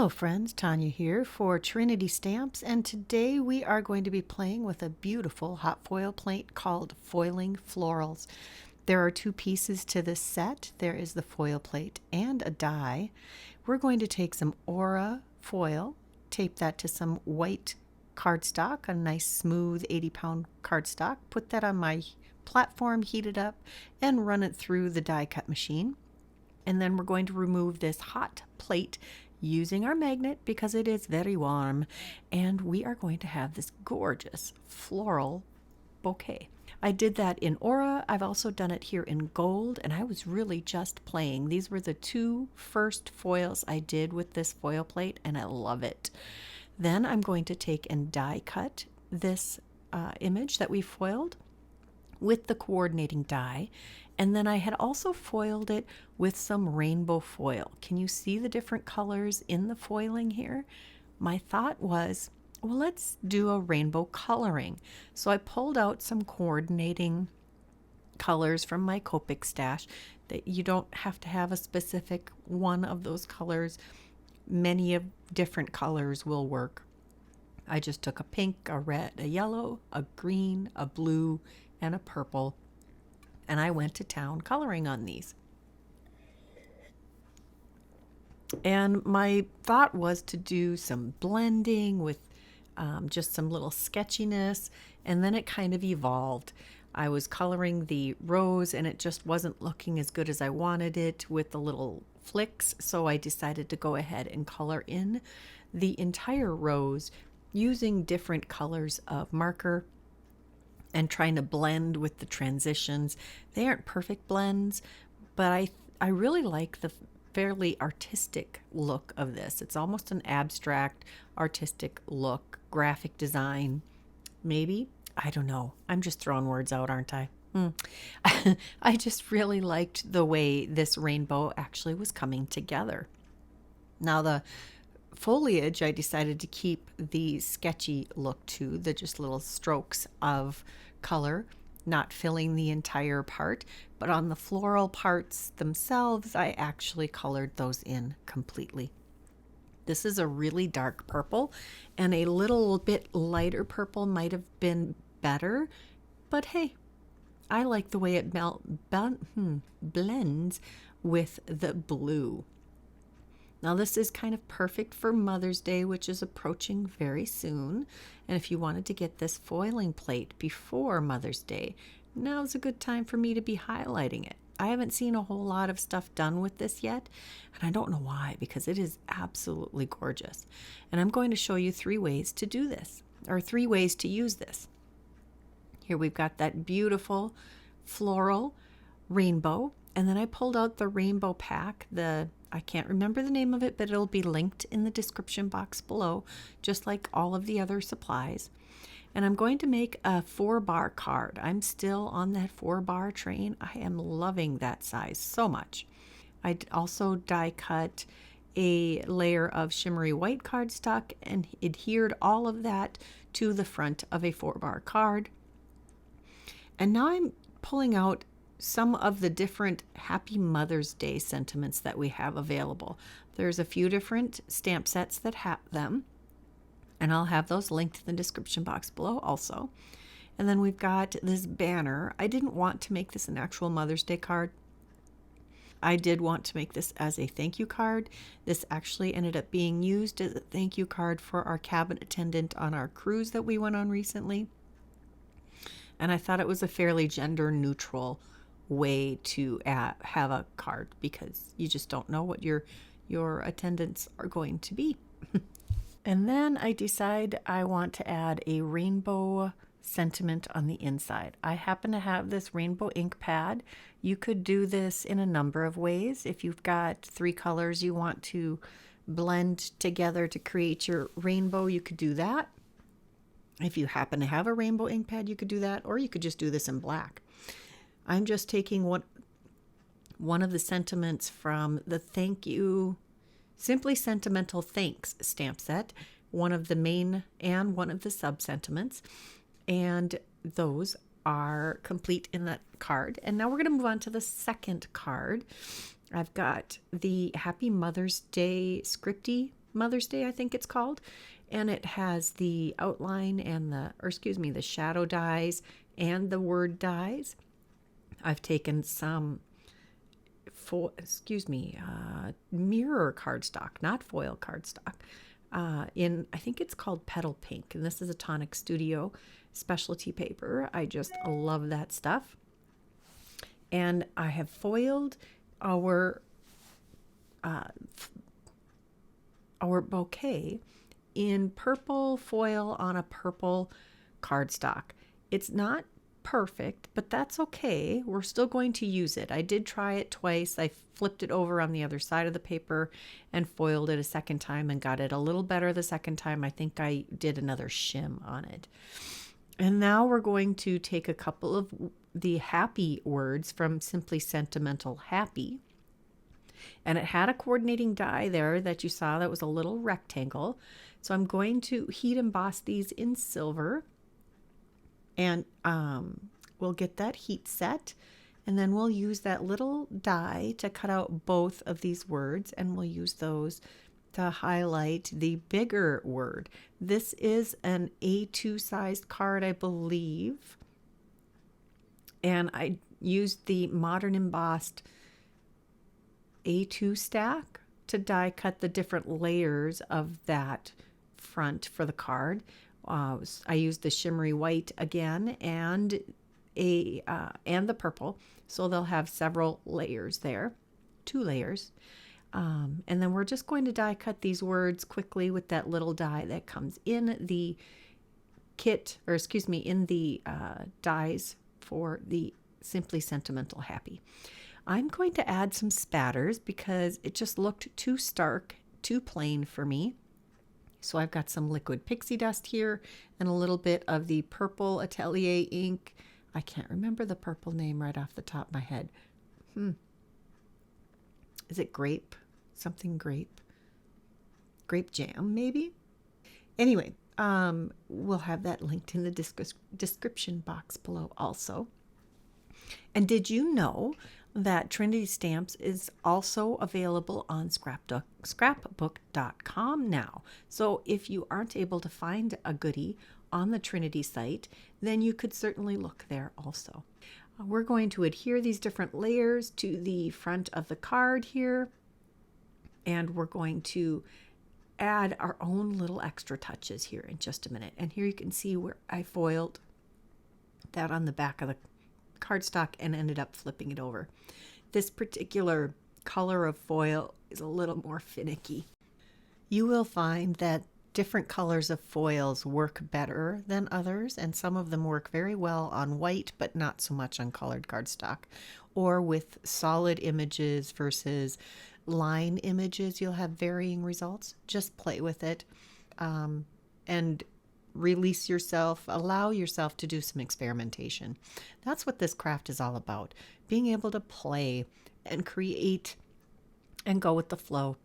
Hello friends, Tanya here for Trinity Stamps, and today we are going to be playing with a beautiful hot foil plate called Foiling Florals. There are two pieces to this set. There is the foil plate and a die. We're going to take some Aura foil, tape that to some white cardstock, a nice smooth 80-pound cardstock, put that on my platform, heat it up, and run it through the die cut machine. And then we're going to remove this hot plate using our magnet because it is very warm, and we are going to have this gorgeous floral bouquet. I did that in Aura. I've also done it here in gold, and I was really just playing. These were the two first foils I did with this foil plate, and I love it. Then I'm going to take and die cut this image that we foiled with the coordinating die, and then I had also foiled it with some rainbow foil. Can you see the different colors in the foiling here? My thought was, well, let's do a rainbow coloring. So I pulled out some coordinating colors from my Copic stash. That you don't have to have a specific one of those colors. Many of different colors will work. I just took a pink, a red, a yellow, a green, a blue, and a purple, and I went to town coloring on these. And my thought was to do some blending with just some little sketchiness, and then it kind of evolved. I was coloring the rose and it just wasn't looking as good as I wanted it with the little flicks, so I decided to go ahead and color in the entire rose using different colors of marker and trying to blend with the transitions. They aren't perfect blends, but I really like the fairly artistic look of this. It's almost an abstract, artistic look, graphic design, maybe. I don't know. I'm just throwing words out, aren't I? I just really liked the way this rainbow actually was coming together. Now the foliage, I decided to keep the sketchy look to, the just little strokes of color, not filling the entire part, but on the floral parts themselves, I actually colored those in completely. This is a really dark purple, and a little bit lighter purple might have been better, but hey, I like the way it blends with the blue. Now this is kind of perfect for Mother's Day, which is approaching very soon. And if you wanted to get this foiling plate before Mother's Day, now's a good time for me to be highlighting it. I haven't seen a whole lot of stuff done with this yet, and I don't know why, because it is absolutely gorgeous. And I'm going to show you 3 ways to do this, or 3 ways to use this. Here we've got that beautiful floral rainbow, and then I pulled out the rainbow pack, I can't remember the name of it, but it'll be linked in the description box below, just like all of the other supplies. And I'm going to make a 4-bar card. I'm still on that 4-bar train. I am loving that size so much. I also die cut a layer of shimmery white cardstock and adhered all of that to the front of a 4-bar card. And now I'm pulling out some of the different Happy Mother's Day sentiments that we have available. There's a few different stamp sets that have them, and I'll have those linked in the description box below also. And then we've got this banner. I didn't want to make this an actual Mother's Day card. I did want to make this as a thank you card. This actually ended up being used as a thank you card for our cabin attendant on our cruise that we went on recently. And I thought it was a fairly gender neutral way to have a card, because you just don't know what your attendants are going to be. And then I decide I want to add a rainbow sentiment on the inside. I happen to have this rainbow ink pad. You could do this in a number of ways. If you've got 3 colors you want to blend together to create your rainbow, you could do that. If you happen to have a rainbow ink pad, you could do that, or you could just do this in black. I'm just taking one of the sentiments from the Thank You, Simply Sentimental Thanks stamp set, one of the main and one of the sub-sentiments, and those are complete in that card. And now we're going to move on to the second card. I've got the Happy Mother's Day Scripty Mother's Day, I think it's called. And it has the outline and the shadow dies and the word dies. I've taken some mirror cardstock, not foil cardstock, I think it's called Petal Pink, and this is a Tonic Studio specialty paper. I just love that stuff. And I have foiled our bouquet in purple foil on a purple cardstock. It's not perfect, but that's okay. We're still going to use it. I did try it twice. I flipped it over on the other side of the paper and foiled it a second time and got it a little better the second time. I think I did another shim on it. And now we're going to take a couple of the happy words from Simply Sentimental Happy. And it had a coordinating die there that you saw that was a little rectangle. So I'm going to heat emboss these in silver. And we'll get that heat set. And then we'll use that little die to cut out both of these words. And we'll use those to highlight the bigger word. This is an A2 sized card, I believe. And I used the Modern Embossed A2 stack to die cut the different layers of that front for the card. I used the shimmery white again and the purple, so they'll have several layers there, 2 layers. And then we're just going to die cut these words quickly with that little die that comes in the kit, in the dies for the Simply Sentimental Happy. I'm going to add some spatters because it just looked too stark, too plain for me. So I've got some liquid pixie dust here and a little bit of the purple Atelier ink. I can't remember the purple name right off the top of my head. Is it grape? Something grape? Grape jam, maybe? Anyway, we'll have that linked in the description box below also. And did you know that Trinity Stamps is also available on scrapbook.com now? So if you aren't able to find a goodie on the Trinity site, then you could certainly look there also. We're going to adhere these different layers to the front of the card here, and we're going to add our own little extra touches here in just a minute. And here you can see where I foiled that on the back of the cardstock and ended up flipping it over. This particular color of foil is a little more finicky. You will find that different colors of foils work better than others, and some of them work very well on white but not so much on colored cardstock, or with solid images versus line images. You'll have varying results. Just play with it and release yourself, allow yourself to do some experimentation. That's what this craft is all about, being able to play and create and go with the flow.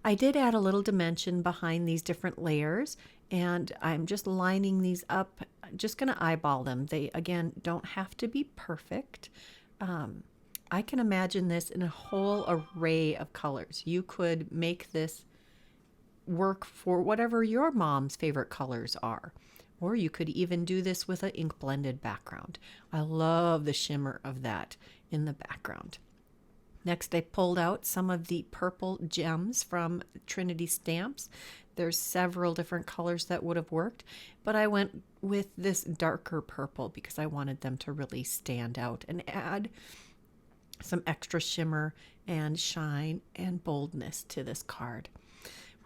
I did add a little dimension behind these different layers, and I'm just lining these up. I'm just going to eyeball them. They, again, don't have to be perfect. I can imagine this in a whole array of colors. You could make this work for whatever your mom's favorite colors are. Or you could even do this with an ink blended background. I love the shimmer of that in the background. Next, I pulled out some of the purple gems from Trinity Stamps. There's several different colors that would have worked, but I went with this darker purple because I wanted them to really stand out and add some extra shimmer and shine and boldness to this card.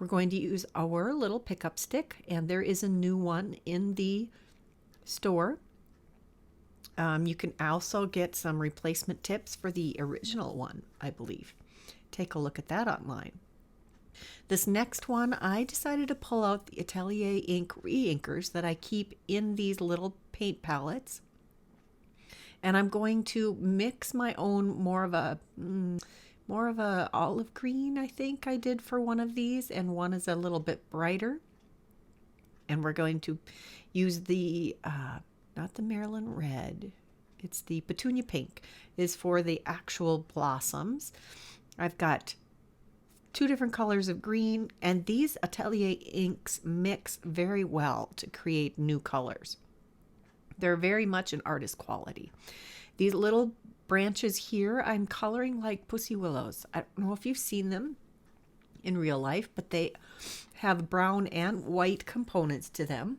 We're going to use our little pickup stick, and there is a new one in the store. You can also get some replacement tips for the original one, I believe. Take a look at that online. This next one, I decided to pull out the Atelier ink re-inkers that I keep in these little paint palettes. And I'm going to mix my own more of a olive green, I think I did for one of these, and one is a little bit brighter. And we're going to use the not the Maryland red, it's the Petunia pink, is for the actual blossoms. I've got two different colors of green, and these Atelier inks mix very well to create new colors. They're very much an artist quality. These little branches here, I'm coloring like pussy willows. I don't know if you've seen them in real life, but they have brown and white components to them.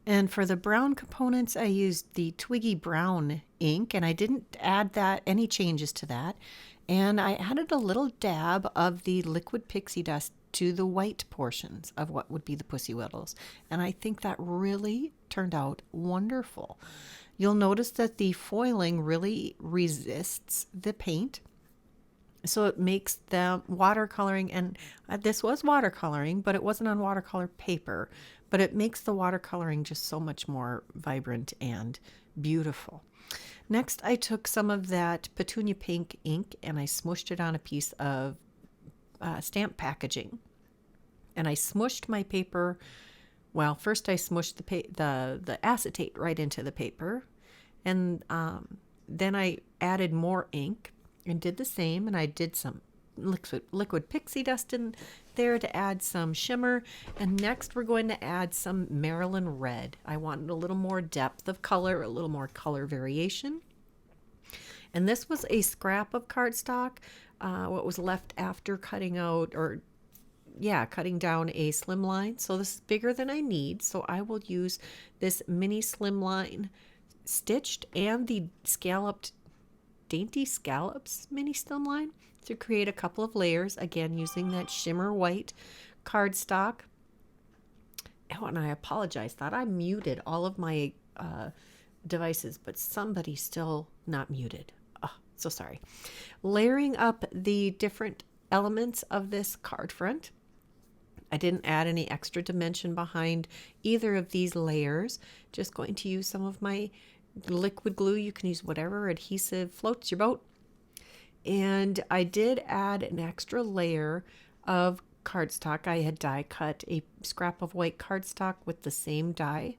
And for the brown components, I used the Twiggy Brown ink, and I didn't add any changes to that. And I added a little dab of the liquid pixie dust to the white portions of what would be the pussy willows. And I think that really turned out wonderful. You'll notice that the foiling really resists the paint. So it makes the watercoloring, and this was watercoloring, but it wasn't on watercolor paper, but it makes the watercoloring just so much more vibrant and beautiful. Next, I took some of that Petunia Pink ink and I smushed it on a piece of stamp packaging. And I smushed my paper. Well, first I smushed the acetate right into the paper, and then I added more ink and did the same, and I did some liquid pixie dust in there to add some shimmer. And next we're going to add some Maryland red. I wanted a little more depth of color, a little more color variation. And this was a scrap of cardstock, what was left after cutting down a slimline. So this is bigger than I need, so I will use this mini slimline stitched and the scalloped Dainty Scallops mini slimline to create a couple of layers, again using that shimmer white cardstock. Oh, and I apologize, thought I muted all of my devices, but somebody's still not muted. Oh, so sorry. Layering up the different elements of this card front. I didn't add any extra dimension behind either of these layers. Just going to use some of my liquid glue. You can use whatever adhesive floats your boat. And I did add an extra layer of cardstock. I had die cut a scrap of white cardstock with the same die,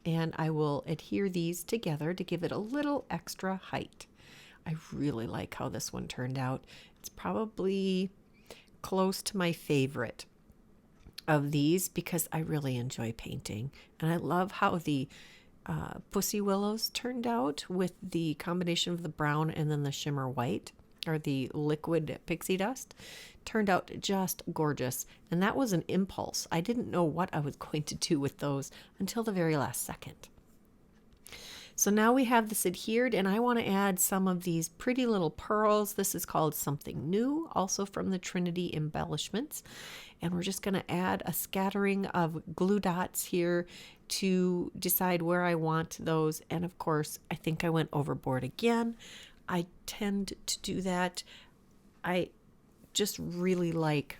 and I will adhere these together to give it a little extra height. I really like how this one turned out. It's probably close to my favorite of these because I really enjoy painting, and I love how the pussy willows turned out with the combination of the brown and then the shimmer white, or the liquid pixie dust. Turned out just gorgeous, and that was an impulse. I didn't know what I was going to do with those until the very last second. So now we have this adhered, and I want to add some of these pretty little pearls. This is called Something New, also from the Trinity embellishments. And we're just going to add a scattering of glue dots here to decide where I want those. And of course, I think I went overboard again. I tend to do that. I just really like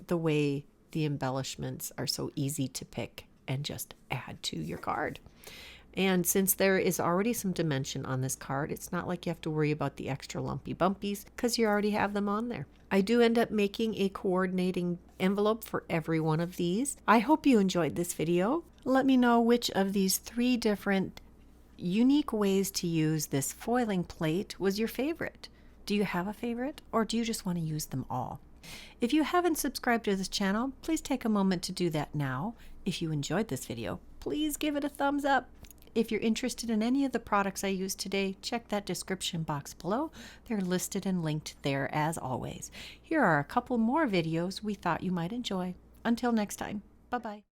the way the embellishments are so easy to pick and just add to your card. And since there is already some dimension on this card, it's not like you have to worry about the extra lumpy bumpies because you already have them on there. I do end up making a coordinating envelope for every one of these. I hope you enjoyed this video. Let me know which of these 3 different unique ways to use this foiling plate was your favorite. Do you have a favorite, or do you just want to use them all? If you haven't subscribed to this channel, please take a moment to do that now. If you enjoyed this video, please give it a thumbs up. If you're interested in any of the products I used today, check that description box below. They're listed and linked there as always. Here are a couple more videos we thought you might enjoy. Until next time, bye-bye.